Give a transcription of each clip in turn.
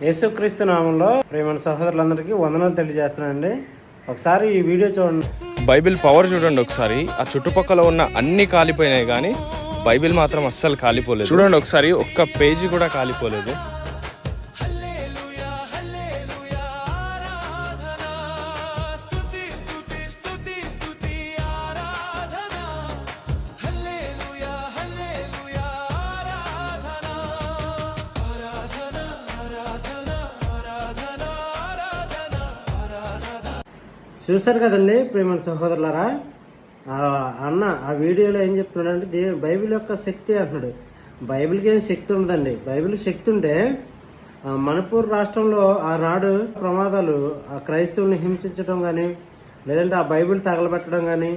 యేసుక్రీస్తు నామంలో ప్రేమ సహోదరులందరికీ వందనాలు తెలియజేస్తున్నానండి. ఒకసారి ఈ వీడియో చూడండి. బైబిల్ పవర్ చూడండి ఒకసారి. ఆ చుట్టుపక్కల ఉన్న అన్ని కాలిపోయినాయి కానీ బైబిల్ మాత్రం అస్సలు కాలిపోలేదు. చూడండి ఒకసారి, ఒక్క పేజీ కూడా కాలిపోలేదు. చూశారు కదండి ప్రేమ సహోదరులారా, అన్న ఆ వీడియోలో ఏం చెప్తున్నాడంటే బైబిల్ యొక్క శక్తి అంటున్నాడు. బైబిల్కి ఏం శక్తి ఉండదండి. బైబిల్కి శక్తి ఉంటే మణిపూర్ రాష్ట్రంలో ఆనాడు ప్రమాదాలు ఆ క్రైస్తవుల్ని హింసించడం కానీ, లేదంటే ఆ బైబిల్ తగలబెట్టడం కానీ,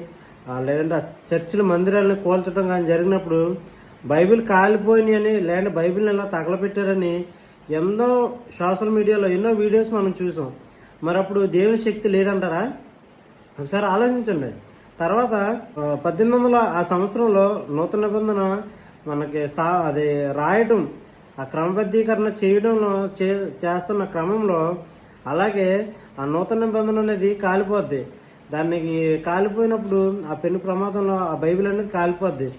లేదంటే ఆ చర్చిల మందిరాలను కూల్చడం కానీ జరిగినప్పుడు బైబిల్ కాలిపోయినాయి అని, లేదంటే బైబిల్ని ఎలా తగలబెట్టారని ఎన్నో సోషల్ మీడియాలో ఎన్నో వీడియోస్ మనం చూసాం. మరి అప్పుడు దేవుని శక్తి లేదంటారా? ఒకసారి ఆలోచించండి. తర్వాత 1800 ఆ సంవత్సరంలో నూతన నిబంధన మనకి అది రాయటం, ఆ క్రమబద్ధీకరణ చేయడంలో చేస్తున్న క్రమంలో అలాగే ఆ నూతన నిబంధన అనేది కాలిపోద్ది. దానికి కాలిపోయినప్పుడు ఆ పెను ప్రమాదంలో ఆ బైబిల్ అనేది కాలిపోద్ది.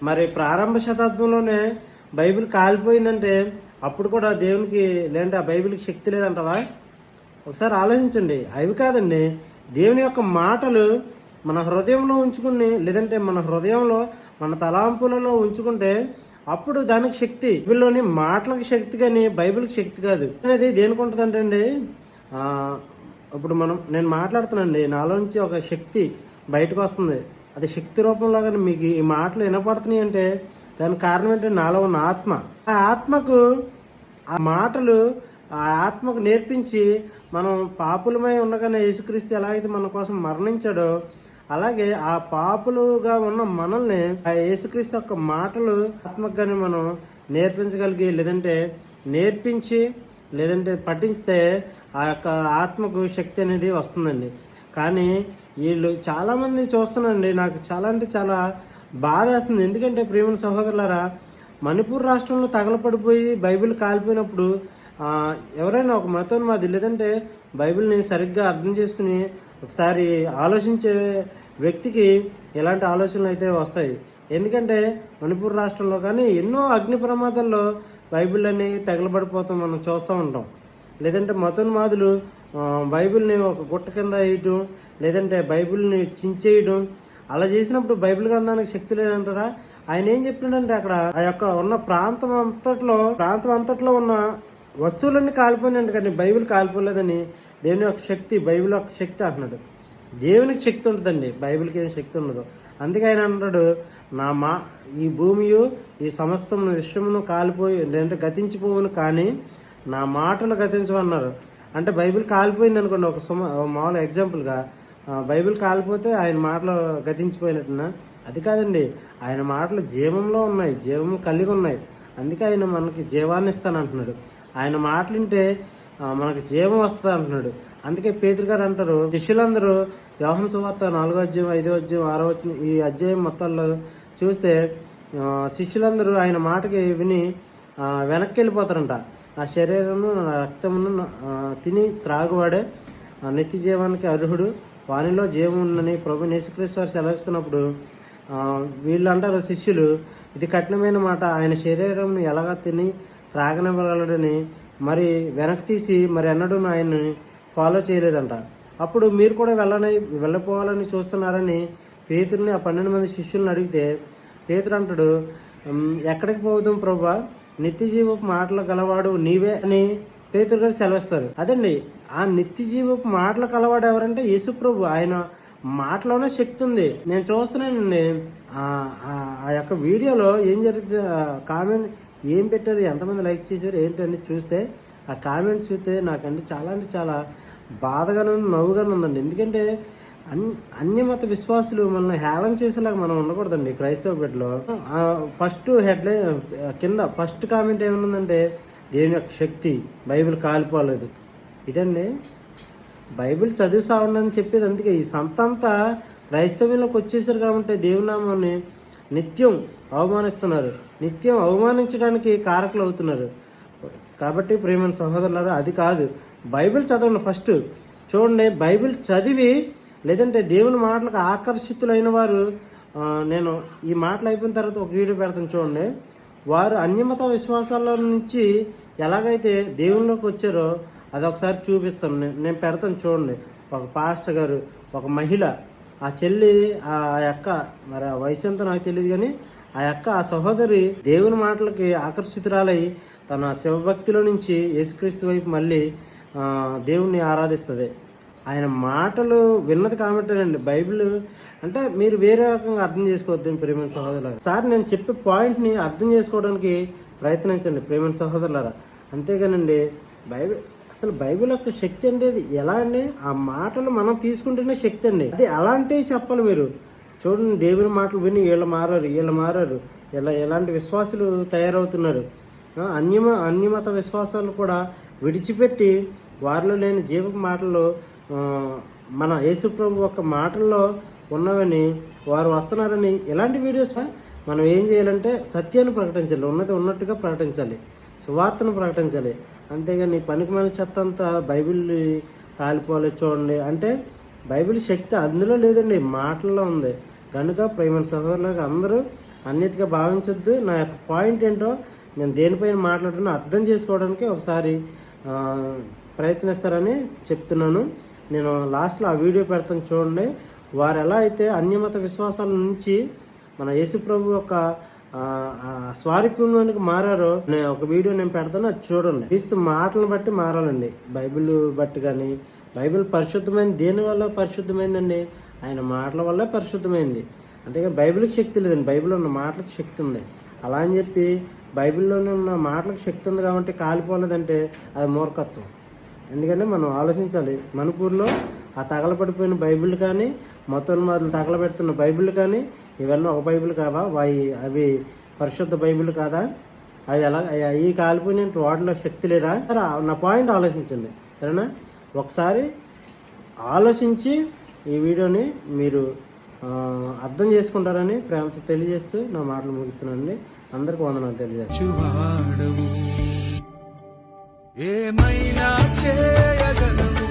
మరి ప్రారంభ శతాబ్దంలోనే బైబిల్ కాలిపోయిందంటే అప్పుడు కూడా దేవునికి లేదంటే ఆ బైబిల్కి శక్తి లేదంటావా? ఒకసారి ఆలోచించండి. అవి కాదండి, దేవుని యొక్క మాటలు మన హృదయంలో ఉంచుకుని, లేదంటే మన హృదయంలో మన తలాంపులలో ఉంచుకుంటే అప్పుడు దానికి శక్తి. బైబిల్లోని మాటలకు శక్తి కానీ బైబిల్కి శక్తి కాదు. అనేది దేనికి ఉంటుందంటే అండి, ఇప్పుడు నేను మాట్లాడుతున్నానండి, నాలో నుంచి ఒక శక్తి బయటకు వస్తుంది. అది శక్తి రూపంలో కానీ మీకు ఈ మాటలు వినపడుతున్నాయి అంటే దానికి కారణం ఏంటంటే నాలో ఉన్న ఆత్మ. ఆ ఆత్మకు ఆ మాటలు ఆ ఆత్మకు నేర్పించి మనం పాపులమై ఉండగానే యేసుక్రీస్తు ఎలాగైతే మన కోసం మరణించాడో అలాగే ఆ పాపులుగా ఉన్న మనల్ని ఆ యేసుక్రీస్తు యొక్క మాటలు ఆత్మకు కానీ మనం నేర్పించగలిగి, లేదంటే నేర్పించి, లేదంటే పఠిస్తే ఆ యొక్క ఆత్మకు శక్తి అనేది వస్తుందండి. కానీ వీళ్ళు చాలామంది చూస్తున్నాండి, నాకు చాలా అంటే చాలా బాధ వేస్తుంది. ఎందుకంటే ప్రియమైన సహోదరులారా, మణిపూర్ రాష్ట్రంలో తగలపడిపోయి బైబిల్ కాలిపోయినప్పుడు ఎవరైనా ఒక మతోన్మాది, లేదంటే బైబిల్ని సరిగ్గా అర్థం చేసుకుని ఒకసారి ఆలోచించే వ్యక్తికి ఎలాంటి ఆలోచనలు అయితే వస్తాయి. ఎందుకంటే మణిపూర్ రాష్ట్రంలో కానీ ఎన్నో అగ్ని ప్రమాదాల్లో బైబిల్ అన్ని తగలబడిపోతాం మనం చూస్తూ ఉంటాం. లేదంటే మతోన్మాదులు బైబిల్ని ఒక గుట్ట కింద వేయటం, లేదంటే బైబిల్ని చించేయడం, అలా చేసినప్పుడు బైబిల్ గ్రంథానికి శక్తి లేదంటారా? ఆయన ఏం చెప్పినాడంటే అక్కడ ఆ యొక్క ఉన్న ప్రాంతం అంతట్లో ఉన్న వస్తువులన్నీ కాలిపోయినాయంట, కానీ బైబిల్ కాలిపోలేదని దేవుని యొక్క శక్తి, బైబిల్ యొక్క శక్తి అంటున్నాడు. దేవునికి శక్తి ఉంటుందండి, బైబిల్కి ఏం శక్తి ఉండదు. అందుకే ఆయన అంటాడు, ఈ భూమియు ఈ సమస్తం విశ్వమును కాలిపోయి లేదంటే గతించిపోవును, కానీ నా మాటలు గతించమన్నారు. అంటే బైబిల్ కాలిపోయింది అనుకోండి, ఒక మామూలు ఎగ్జాంపుల్గా బైబిల్ కాలిపోతే ఆయన మాటలు గతించిపోయినట్టున్నా? అది కాదండి, ఆయన మాటలు జీవంలో ఉన్నాయి, జీవం కలిగి ఉన్నాయి. అందుకే ఆయన మనకి జీవాన్ని ఇస్తానంటున్నాడు. ఆయన మాటలుంటే మనకి జీవం వస్తుంది అంటున్నాడు. అందుకే పేతురు గారు అంటారు, శిష్యులందరూ యోహాను సువార్త 4వ అధ్యాయం 5వ అధ్యాయం 6వ అధ్యాయం ఈ అధ్యాయం మొత్తాల్లో చూస్తే శిష్యులందరూ ఆయన మాటకి విని వెనక్కి వెళ్ళిపోతారంట. నా శరీరమును నా రక్తమును తిని త్రాగువాడే నిత్య జీవానికి అర్హుడు, వానిలో జీవం ఉందని ప్రభు యేసుక్రీస్తు వారు సెలవిస్తున్నప్పుడు వీళ్ళు అంటారు శిష్యులు, ఇది కఠినమైన మాట, ఆయన శరీరం ఎలాగా తిని త్రాగనివ్వగలడని మరి వెనక్కి తీసి మరి ఎన్నడూ ఆయన్ని ఫాలో చేయలేదంట. అప్పుడు మీరు కూడా వెళ్ళిపోవాలని చూస్తున్నారని పేతురుని ఆ 12 మంది శిష్యులను అడిగితే పేతురు అంటాడు, ఎక్కడికి పోదాం ప్రభువా, నిత్య జీవపు మాటలు గలవాడు నీవే అని పేతురు గారు సెలవిస్తారు. అదండి, ఆ నిత్య జీవపు మాటలు కలవాడు ఎవరంటే యేసు ప్రభు. ఆయన మాటలోనే శక్తి ఉంది. నేను చూస్తున్నానండి ఆ యొక్క వీడియోలో ఏం జరుగుతుంది, కామెంట్ ఏం పెట్టారు, ఎంతమంది లైక్ చేశారు ఏంటని చూస్తే ఆ కామెంట్స్ చూస్తే నాకంటే చాలా బాధగానే నవ్వుగానే ఉందండి. ఎందుకంటే అన్ని మత విశ్వాసులు మనల్ని హేళన చేసేలాగా మనం ఉండకూడదండి. క్రైస్తవ బిడ్డలో ఫస్ట్ హెడ్లైన్ కింద ఫస్ట్ కామెంట్ ఏముందంటే దేవుని యొక్క శక్తి, బైబిల్ కాలిపోలేదు. ఇదండి బైబిల్ చదివి సావండి చెప్పేది. అందుకే ఈ సంతంతా క్రైస్తవ్యంలోకి వచ్చేసారు కాబట్టి దేవునామాన్ని నిత్యం అవమానిస్తున్నారు, నిత్యం అవమానించడానికి కారకులు అవుతున్నారు. కాబట్టి ప్రియమైన సహోదరులారా అది కాదు. బైబిల్ చదవండి ఫస్ట్. చూడండి, బైబిల్ చదివి లేదంటే దేవుని మాటలకు ఆకర్షితులైన వారు, నేను ఈ మాటలు అయిపోయిన తర్వాత ఒక వీడియో పెడతాను చూడండి. వారు అన్యమత విశ్వాసాల నుంచి ఎలాగైతే దేవునిలోకి వచ్చారో అదొకసారి చూపిస్తాను. నేను పెడతాను చూడండి. ఒక పాస్టర్ గారు, ఒక మహిళ, ఆ చెల్లి, ఆ యొక్క మరి ఆ వయసు ఎంతో నాకు తెలియదు కానీ ఆ సహోదరి దేవుని మాటలకి ఆకర్షితురాలై తన శివభక్తిలో నుంచి యేసుక్రీస్తు వైపు మళ్ళీ దేవుణ్ణి ఆరాధిస్తుంది. ఆయన మాటలు విన్నది కాబట్టేనండి. బైబిల్ అంటే మీరు వేరే రకంగా అర్థం చేసుకోవద్దు ప్రేమైన సహోదరులారా. సార్ నేను చెప్పే పాయింట్ని అర్థం చేసుకోవడానికి ప్రయత్నించండి ప్రేమైన సహోదరులారా. అంతేగానండి బైబిల్ యొక్క శక్తి అంటే ఎలా అండి, ఆ మాటలు మనం తీసుకుంటేనే శక్తి అండి. అది అలాంటివి చెప్పాలి మీరు. చూడండి, దేవుని మాటలు విని వీళ్ళు మారారు ఎలాంటి విశ్వాసులు తయారవుతున్నారు. అన్యమత విశ్వాసాలు కూడా విడిచిపెట్టి వారిలో లేని జీవక మాటలు మన యేసుప్రభు యొక్క మాటల్లో ఉన్నవని వారు వస్తున్నారని ఇలాంటి వీడియోస్ మనం ఏం చేయాలంటే సత్యాన్ని ప్రకటించాలి, ఉన్నట్టుగా ప్రకటించాలి, సువార్తను ప్రకటించాలి. అంతేగాని పనికి మళ్ళీ చెత్త అంతా బైబిల్ కాలిపోవాలి చూడండి అంటే బైబిల్ శక్తి అందులో లేదండి, మాటల్లో ఉంది. కనుక ప్రేమ సహోదరులకు అందరూ అన్యతగా భావించొద్దు. నా యొక్క పాయింట్ ఏంటో నేను దేనిపైన మాట్లాడుతున్నా అర్థం చేసుకోవడానికి ఒకసారి ప్రయత్నిస్తారని చెప్తున్నాను. నేను లాస్ట్లో ఆ వీడియో పెడతాను చూడండి. వారు ఎలా అయితే అన్యమత విశ్వాసాల నుంచి మన యేసుప్రభు యొక్క స్వారూప్యంలోనికి మారారో ఒక వీడియో నేను పెడతాను, అది చూడండి. క్రీస్తు మాటలను బట్టి మారాలండి, బైబిల్ బట్టి. కానీ బైబిల్ పరిశుద్ధమైంది దేనివల్ల పరిశుద్ధమైందండి? ఆయన మాటల వల్ల పరిశుద్ధమైంది. అంతేగాని బైబిల్కి శక్తి లేదండి, బైబిల్లో ఉన్న మాటలకు శక్తి ఉంది. అలా అని చెప్పి బైబిల్లోనే ఉన్న మాటలకు శక్తి ఉంది కాబట్టి కాలిపోలేదంటే అది మూర్ఖత్వం. ఎందుకంటే మనం ఆలోచించాలి, మనపూర్లో ఆ తగలబడిపోయిన బైబిల్ కానీ మతోన్మాదులు తగలబెడుతున్న బైబిల్ కానీ ఇవన్నీ ఒక బైబిల్ కావా? అవి పరిశుద్ధ బైబిల్ కాదా? అవి ఎలా అవి కాలిపోయిన వాటిలో శక్తి లేదా? నా పాయింట్ ఆలోచించండి, సరేనా? ఒకసారి ఆలోచించి ఈ వీడియోని మీరు అర్థం చేసుకుంటారని ప్రేమతో తెలియజేస్తూ నా మాటలు ముగిస్తున్నానండి. అందరికీ వందనాలు తెలియజేస్తాను. ఏమైనా చేయగలవు